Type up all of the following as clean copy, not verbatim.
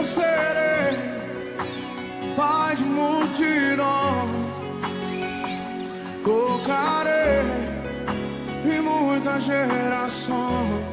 serei pai de multidões, tocarei em muitas gerações.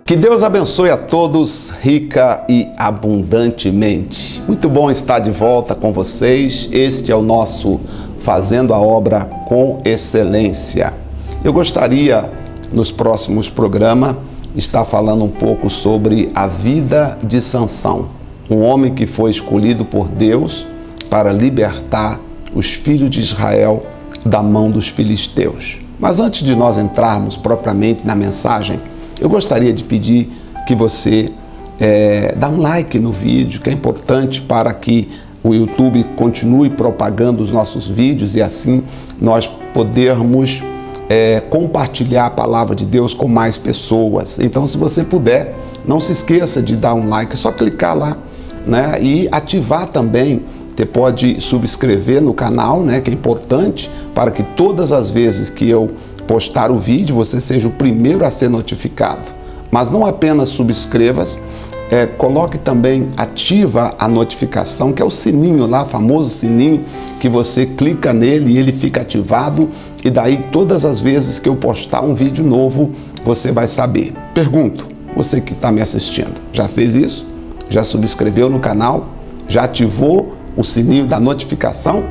Que Deus abençoe a todos rica e abundantemente. Muito bom estar de volta com vocês. Este é o nosso Fazendo a Obra com Excelência. Eu gostaria, nos próximos programas, estar falando um pouco sobre a vida de Sansão, um homem que foi escolhido por Deus para libertar os filhos de Israel da mão dos filisteus. Mas antes de nós entrarmos propriamente na mensagem, eu gostaria de pedir que você dá um like no vídeo, que é importante para que o YouTube continue propagando os nossos vídeos e assim nós podermos compartilhar a palavra de Deus com mais pessoas. Então, se você puder, não se esqueça de dar um like, é só clicar lá, né? E ativar também. Você pode subscrever no canal, né? Que é importante para que todas as vezes que eu postar o vídeo, você seja o primeiro a ser notificado. Mas não apenas subscrevas, coloque também, ativa a notificação, que é o sininho lá, o famoso sininho, que você clica nele e ele fica ativado, e daí todas as vezes que eu postar um vídeo novo, você vai saber. Pergunto, você que está me assistindo, já fez isso? Já subscreveu no canal? Já ativou o sininho da notificação?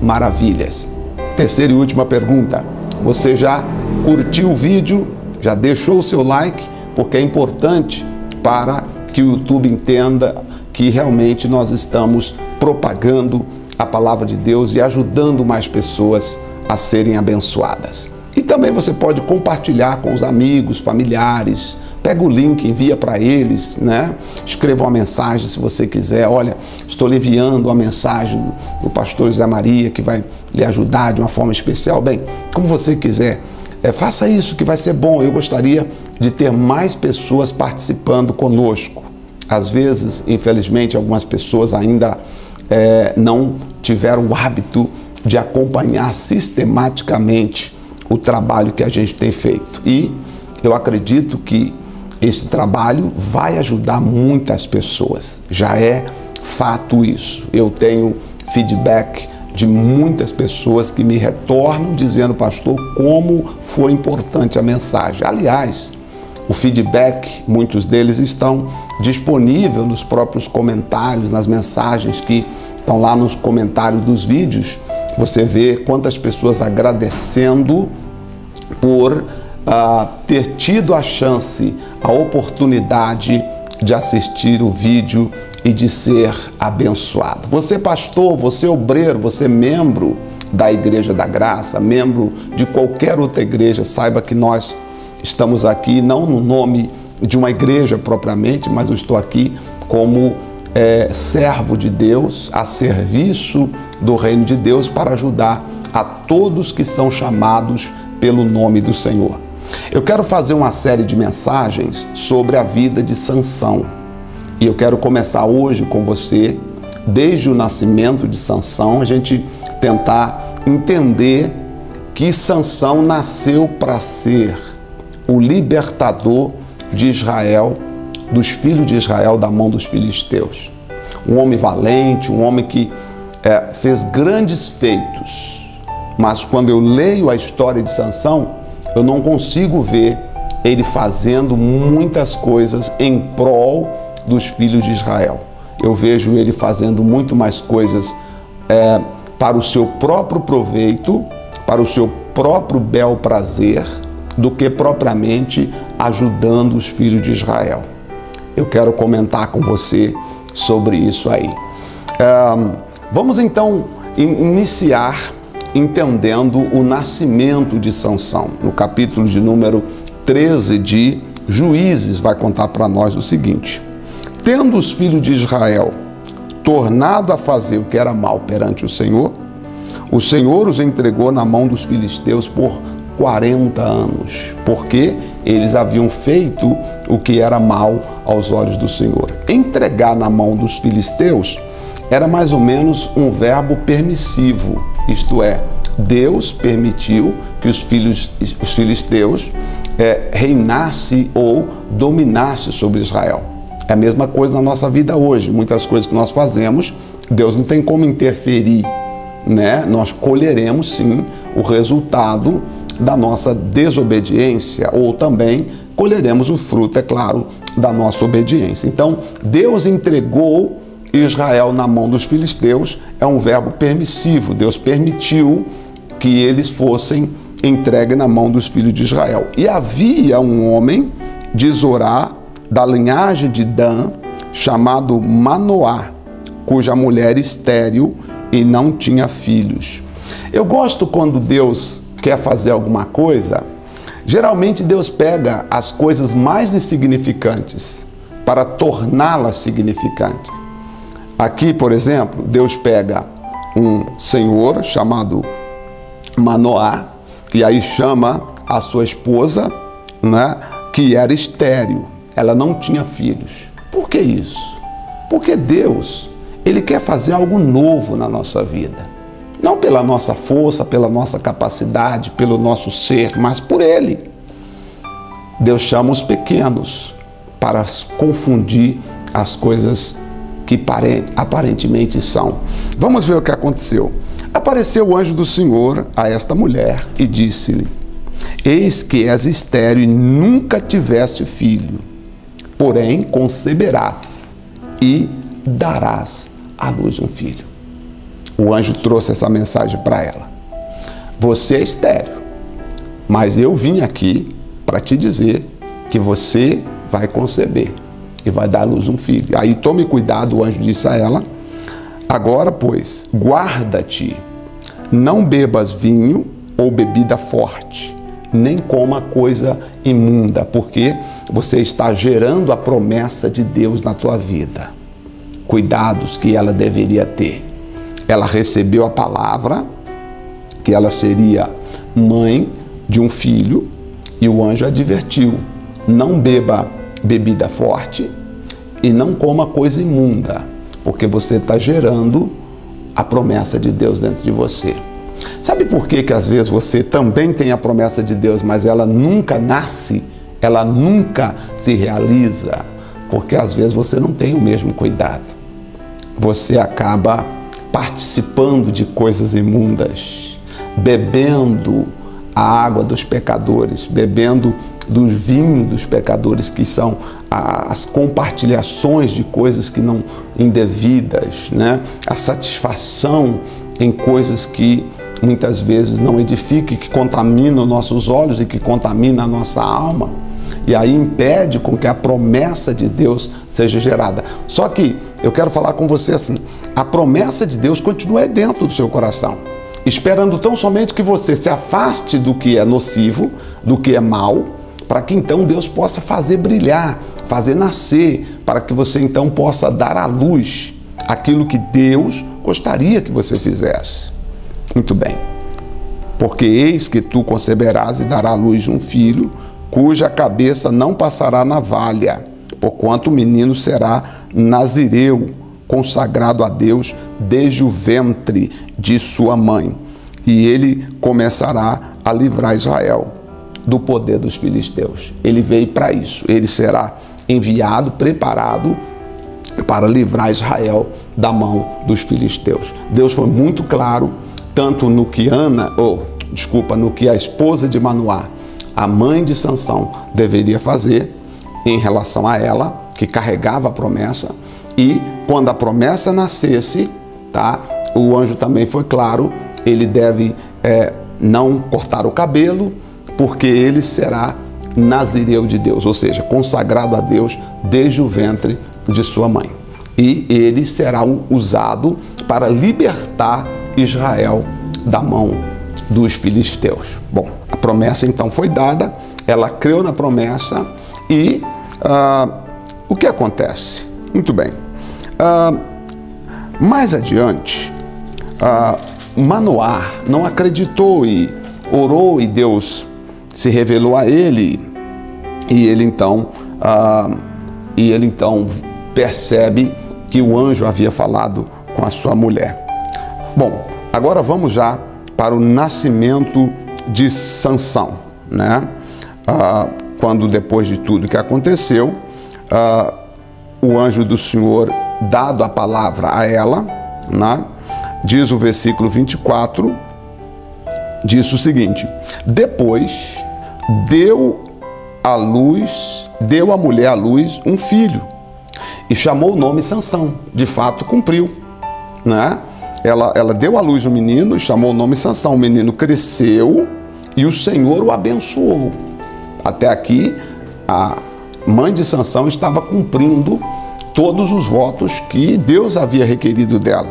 Maravilhas! Terceira e última pergunta. Você já curtiu o vídeo? Já deixou o seu like? Porque é importante para que o YouTube entenda que realmente nós estamos propagando a palavra de Deus e ajudando mais pessoas a serem abençoadas. E também você pode compartilhar com os amigos, familiares. Pega o link, envia para eles, né? Escreva uma mensagem se você quiser. Olha, estou lhe enviando a mensagem do pastor José Maria, que vai lhe ajudar de uma forma especial. Bem, como você quiser, faça isso que vai ser bom. Eu gostaria de ter mais pessoas participando conosco. Às vezes, infelizmente, algumas pessoas ainda não tiveram o hábito de acompanhar sistematicamente o trabalho que a gente tem feito. E eu acredito que esse trabalho vai ajudar muitas pessoas. Já é fato isso. Eu tenho feedback de muitas pessoas que me retornam dizendo, pastor, como foi importante a mensagem. Aliás, o feedback, muitos deles estão disponíveis nos próprios comentários, nas mensagens que estão lá nos comentários dos vídeos. Você vê quantas pessoas agradecendo por ter tido a chance, a oportunidade de assistir o vídeo e de ser abençoado. Você pastor, você obreiro, você membro da Igreja da Graça, membro de qualquer outra igreja, saiba que nós estamos aqui não no nome de uma igreja propriamente, mas eu estou aqui como servo de Deus, a serviço do reino de Deus para ajudar a todos que são chamados pelo nome do Senhor. Eu quero fazer uma série de mensagens sobre a vida de Sansão. E eu quero começar hoje com você, desde o nascimento de Sansão, a gente tentar entender que Sansão nasceu para ser o libertador de Israel, dos filhos de Israel da mão dos filisteus. Um homem valente, um homem que fez grandes feitos. Mas quando eu leio a história de Sansão, eu não consigo ver ele fazendo muitas coisas em prol dos filhos de Israel. Eu vejo ele fazendo muito mais coisas para o seu próprio proveito, para o seu próprio bel prazer, do que propriamente ajudando os filhos de Israel. Eu quero comentar com você sobre isso aí. Vamos então iniciar entendendo o nascimento de Sansão. No capítulo de número 13 de Juízes vai contar para nós o seguinte: tendo os filhos de Israel tornado a fazer o que era mal perante o Senhor os entregou na mão dos filisteus por 40 anos, porque eles haviam feito o que era mal aos olhos do Senhor. Entregar na mão dos filisteus era mais ou menos um verbo permissivo, isto é, Deus permitiu que os filisteus reinassem ou dominassem sobre Israel. É a mesma coisa na nossa vida hoje. Muitas coisas que nós fazemos, Deus não tem como interferir, né? Nós colheremos sim o resultado da nossa desobediência, ou também colheremos o fruto, é claro, da nossa obediência. Então, Deus entregou Israel na mão dos filisteus, é um verbo permissivo. Deus permitiu que eles fossem entregues na mão dos filhos de Israel. E havia um homem de Zorá, da linhagem de Dan, chamado Manoá, cuja mulher estéril e não tinha filhos. Eu gosto quando Deus quer fazer alguma coisa, geralmente Deus pega as coisas mais insignificantes para torná-las significantes. Aqui, por exemplo, Deus pega um senhor chamado Manoá, e aí chama a sua esposa, né, que era estéril. Ela não tinha filhos. Por que isso? Porque Deus, Ele quer fazer algo novo na nossa vida. Não pela nossa força, pela nossa capacidade, pelo nosso ser, mas por Ele. Deus chama os pequenos para confundir as coisas que aparentemente são. Vamos ver o que aconteceu. Apareceu o anjo do Senhor a esta mulher e disse-lhe: eis que és estéril e nunca tiveste filho, porém conceberás e darás à luz um filho. O anjo trouxe essa mensagem para ela: você é estéril, mas eu vim aqui para te dizer que você vai conceber e vai dar à luz um filho. Aí tome cuidado, o anjo disse a ela: agora, pois, guarda-te, não bebas vinho ou bebida forte, nem coma coisa imunda, porque você está gerando a promessa de Deus na tua vida. Cuidados que ela deveria ter. Ela recebeu a palavra que ela seria mãe de um filho e o anjo advertiu: não beba bebida forte e não coma coisa imunda, porque você está gerando a promessa de Deus dentro de você. Sabe por que às vezes você também tem a promessa de Deus, mas ela nunca nasce, ela nunca se realiza? Porque às vezes você não tem o mesmo cuidado. Você acaba participando de coisas imundas, bebendo a água dos pecadores, bebendo do vinho dos pecadores, que são as compartilhações de coisas que não indevidas, né? A satisfação em coisas que muitas vezes não edificam, que contaminam nossos olhos e que contaminam a nossa alma, e aí impede com que a promessa de Deus seja gerada. Só que eu quero falar com você assim: a promessa de Deus continua dentro do seu coração, esperando tão somente que você se afaste do que é nocivo, do que é mal, para que então Deus possa fazer brilhar, fazer nascer, para que você então possa dar à luz aquilo que Deus gostaria que você fizesse. Muito bem. Porque eis que tu conceberás e darás à luz um filho, cuja cabeça não passará navalha, porquanto o menino será nazireu, consagrado a Deus desde o ventre de sua mãe, e ele começará a livrar Israel do poder dos filisteus. Ele veio para isso. Ele será enviado, preparado para livrar Israel da mão dos filisteus. Deus foi muito claro, tanto no que no que a esposa de Manoá, a mãe de Sansão, deveria fazer em relação a ela, que carregava a promessa, e quando a promessa nascesse, tá? O anjo também foi claro: ele deve não cortar o cabelo, porque ele será nazireu de Deus, ou seja, consagrado a Deus desde o ventre de sua mãe. E ele será usado para libertar Israel da mão dos filisteus. Bom, a promessa então foi dada, ela creu na promessa e o que acontece? Muito bem. Mais adiante, Manoá não acreditou e orou, e Deus se revelou a ele, e ele então percebe que o anjo havia falado com a sua mulher. Bom, agora vamos já para o nascimento de Sansão, né? Quando, depois de tudo que aconteceu, o anjo do Senhor dado a palavra a ela, né? Diz o versículo 24, diz o seguinte: depois deu a mulher à luz um filho e chamou o nome Sansão. De fato cumpriu, né? Ela deu à luz um menino e chamou o nome Sansão. O menino cresceu e o Senhor o abençoou. Até aqui a mãe de Sansão estava cumprindo todos os votos que Deus havia requerido dela.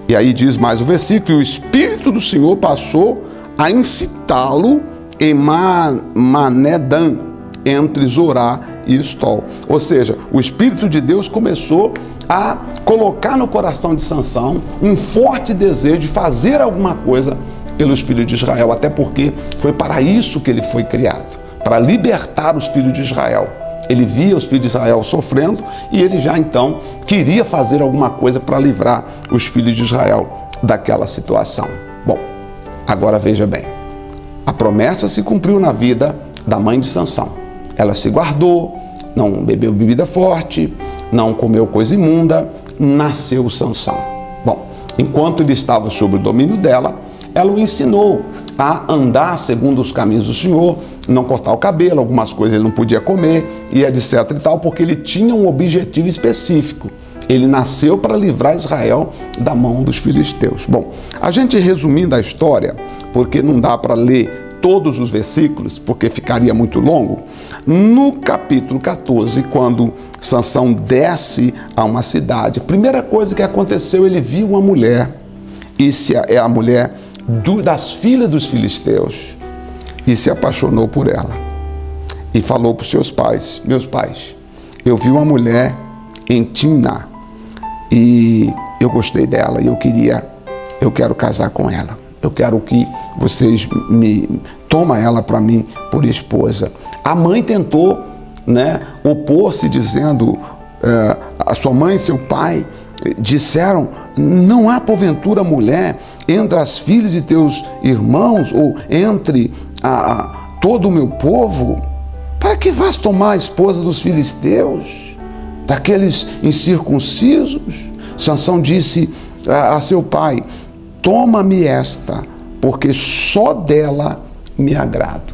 E aí diz mais o versículo: e o Espírito do Senhor passou a incitá-lo em Manedã, entre Zorá e Estol. Ou seja, o Espírito de Deus começou a colocar no coração de Sansão um forte desejo de fazer alguma coisa pelos filhos de Israel, até porque foi para isso que ele foi criado, para libertar os filhos de Israel. Ele via os filhos de Israel sofrendo e ele já então queria fazer alguma coisa para livrar os filhos de Israel daquela situação. Bom, agora veja bem, a promessa se cumpriu na vida da mãe de Sansão. Ela se guardou, não bebeu bebida forte, não comeu coisa imunda, nasceu Sansão. Bom, enquanto ele estava sob o domínio dela, ela o ensinou a andar segundo os caminhos do Senhor, não cortar o cabelo, algumas coisas ele não podia comer, e etc e tal, porque ele tinha um objetivo específico. Ele nasceu para livrar Israel da mão dos filisteus. Bom, a gente resumindo a história, porque não dá para ler todos os versículos, porque ficaria muito longo, no capítulo 14, quando Sansão desce a uma cidade, a primeira coisa que aconteceu, ele viu uma mulher, e é a mulher das filhas dos filisteus, e se apaixonou por ela. E falou para os seus pais: meus pais, eu vi uma mulher em Timná, e eu gostei dela, e eu quero casar com ela. Eu quero que vocês tomem ela para mim por esposa. A mãe tentou, né, opor-se, dizendo, a sua mãe e seu pai disseram: não há porventura mulher entre as filhas de teus irmãos ou entre todo o meu povo, para que vás tomar a esposa dos filisteus, daqueles incircuncisos? Sansão disse a seu pai: toma-me esta, porque só dela me agrado.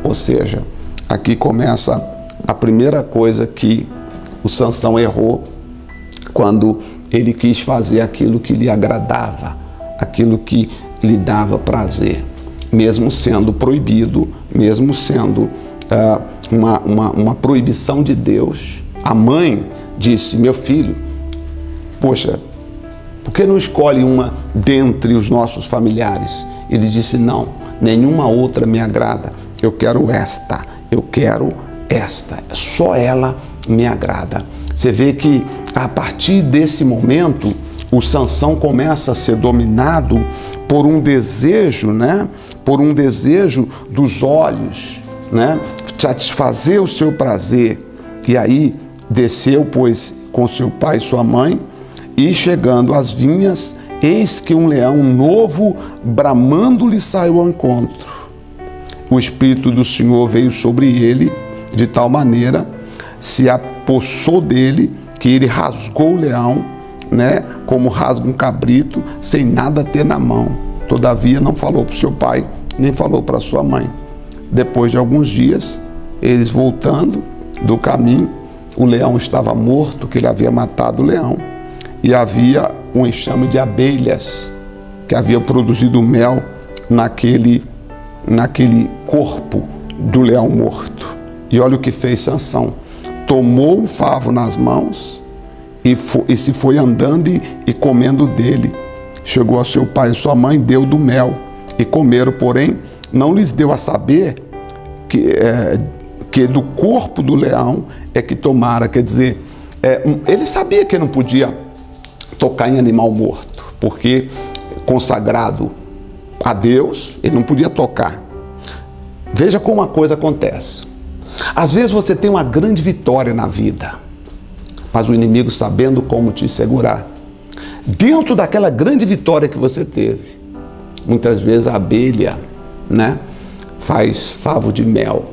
Ou seja, aqui começa a primeira coisa que o Sansão errou, quando ele quis fazer aquilo que lhe agradava, aquilo que lhe dava prazer, mesmo sendo proibido, mesmo sendo uma proibição de Deus. A mãe disse: meu filho, poxa, por que não escolhe uma dentre os nossos familiares? Ele disse: não, nenhuma outra me agrada, eu quero esta, só ela me agrada. Você vê que a partir desse momento, o Sansão começa a ser dominado por um desejo, né? Por um desejo dos olhos, né? Satisfazer o seu prazer. E aí desceu, pois, com seu pai e sua mãe, e chegando às vinhas, eis que um leão novo, bramando, lhe saiu ao encontro. O Espírito do Senhor veio sobre ele, de tal maneira, se apossou dele, que ele rasgou o leão, né, como rasga um cabrito, sem nada ter na mão. Todavia não falou para o seu pai, nem falou para sua mãe. Depois de alguns dias, eles voltando do caminho, o leão estava morto, que ele havia matado o leão, e havia um enxame de abelhas que havia produzido mel naquele corpo do leão morto. E olha o que fez Sansão: tomou um favo nas mãos e se foi andando e comendo dele. Chegou a seu pai e sua mãe, deu do mel e comeram, porém não lhes deu a saber que do corpo do leão é que tomara. Quer dizer, ele sabia que não podia tocar em animal morto, porque consagrado a Deus, ele não podia tocar. Veja como a coisa acontece. Às vezes você tem uma grande vitória na vida, mas o inimigo, sabendo como te segurar, dentro daquela grande vitória que você teve, muitas vezes a abelha, né, faz favo de mel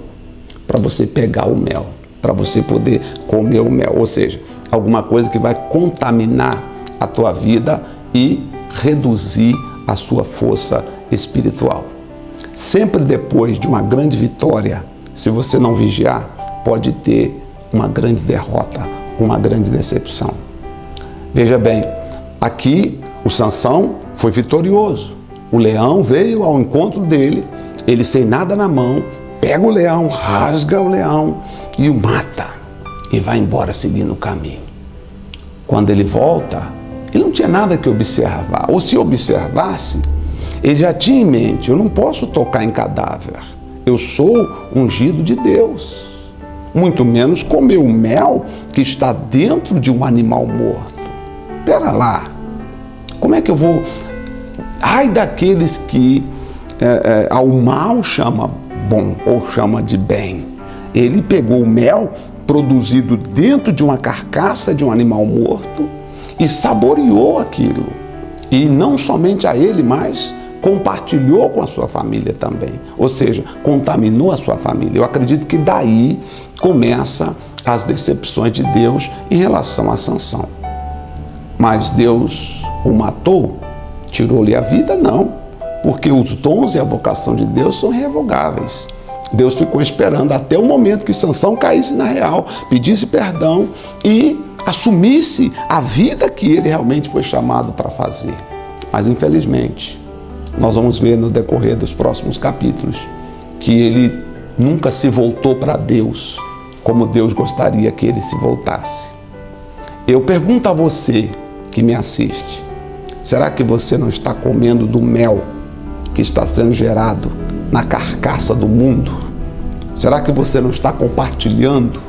para você pegar o mel. para você poder comer o mel. Ou seja, alguma coisa que vai contaminar a tua vida e reduzir a sua força espiritual. Sempre depois de uma grande vitória, se você não vigiar, pode ter uma grande derrota, uma grande decepção. Veja bem, aqui o Sansão foi vitorioso. O leão veio ao encontro dele, ele sem nada na mão, pega o leão, rasga o leão e o mata e vai embora seguindo o caminho. Quando ele volta, ele não tinha nada que observar, ou se observasse, ele já tinha em mente: eu não posso tocar em cadáver, eu sou ungido de Deus, muito menos comer o mel que está dentro de um animal morto. Pera lá, como é que eu vou... Ai daqueles que ao mal chama bom ou chama de bem. Ele pegou o mel produzido dentro de uma carcaça de um animal morto e saboreou aquilo. E não somente a ele, mas compartilhou com a sua família também. Ou seja, contaminou a sua família. Eu acredito que daí começa as decepções de Deus em relação a Sansão. Mas Deus o matou? Tirou-lhe a vida? Não, porque os dons e a vocação de Deus são irrevogáveis. Deus ficou esperando até o momento que Sansão caísse na real, pedisse perdão e assumisse a vida que ele realmente foi chamado para fazer. Mas infelizmente, nós vamos ver no decorrer dos próximos capítulos que ele nunca se voltou para Deus como Deus gostaria que ele se voltasse. Eu pergunto a você que me assiste: será que você não está comendo do mel que está sendo gerado na carcaça do mundo? Será que você não está compartilhando,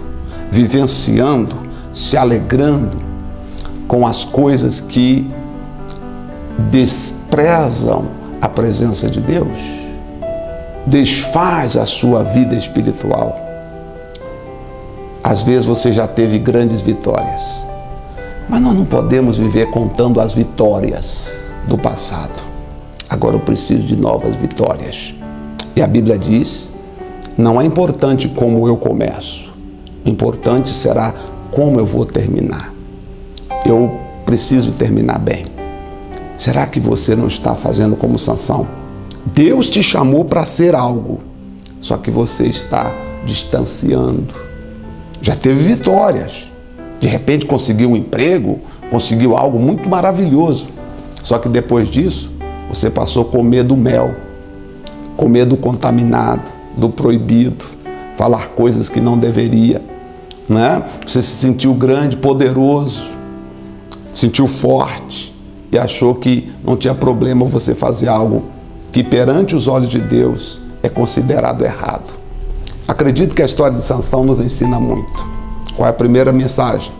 vivenciando, se alegrando com as coisas que desprezam a presença de Deus? Desfaz a sua vida espiritual. Às vezes você já teve grandes vitórias, mas nós não podemos viver contando as vitórias do passado. Agora eu preciso de novas vitórias. E a Bíblia diz: não é importante como eu começo, o importante será como eu vou terminar. Eu preciso terminar bem. Será que você não está fazendo como Sansão? Deus te chamou para ser algo, só que você está distanciando. Já teve vitórias. De repente conseguiu um emprego, conseguiu algo muito maravilhoso. Só que depois disso, você passou a comer do mel, comer do contaminado, do proibido, falar coisas que não deveria, né? Você se sentiu grande, poderoso, sentiu forte e achou que não tinha problema você fazer algo que perante os olhos de Deus é considerado errado. Acredito que a história de Sansão nos ensina muito. Qual é a primeira mensagem?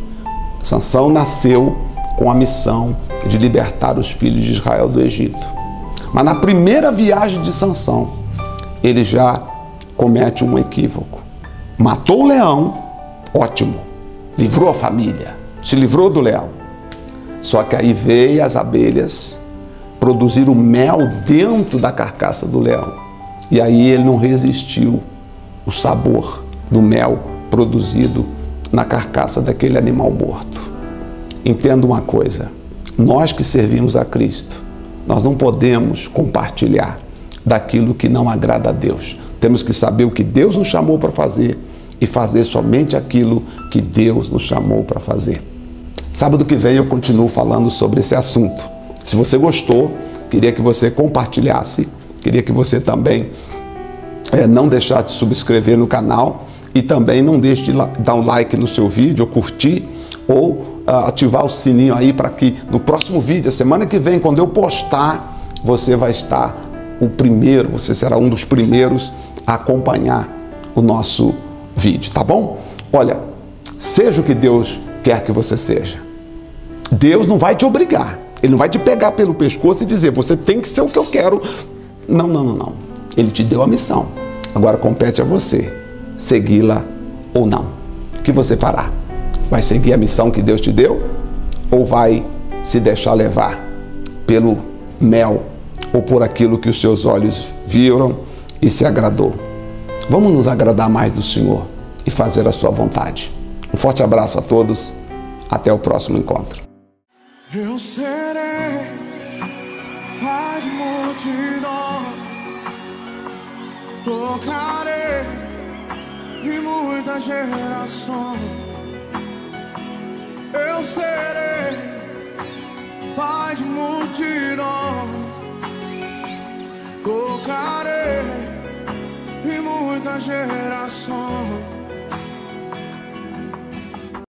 Sansão nasceu com a missão de libertar os filhos de Israel do Egito. Mas na primeira viagem de Sansão, ele já comete um equívoco. Matou o leão, ótimo, livrou a família, se livrou do leão. Só que aí veio as abelhas produzir o mel dentro da carcaça do leão. E aí ele não resistiu o sabor do mel produzido na carcaça daquele animal morto. Entenda uma coisa: nós que servimos a Cristo, nós não podemos compartilhar daquilo que não agrada a Deus. Temos que saber o que Deus nos chamou para fazer e fazer somente aquilo que Deus nos chamou para fazer. Sábado que vem eu continuo falando sobre esse assunto. Se você gostou, queria que você compartilhasse, queria que você também não deixasse de subscrever no canal e também não deixe de dar um like no seu vídeo, ou curtir, ou ativar o sininho aí para que no próximo vídeo, a semana que vem, quando eu postar, você vai estar o primeiro, você será um dos primeiros a acompanhar o nosso vídeo, tá bom? Olha, seja o que Deus quer que você seja. Deus não vai te obrigar, Ele não vai te pegar pelo pescoço e dizer: você tem que ser o que eu quero. Não, não, não, não. Ele te deu a missão. Agora compete a você segui-la ou não. O que você fará? Vai seguir a missão que Deus te deu? Ou vai se deixar levar pelo mel ou por aquilo que os seus olhos viram e se agradou? Vamos nos agradar mais do Senhor. e fazer a sua vontade. Um forte abraço a todos, até o próximo encontro. Eu serei pai de multidões, tocarei em muitas gerações. Eu serei pai de multidões, tocarei em muitas gerações.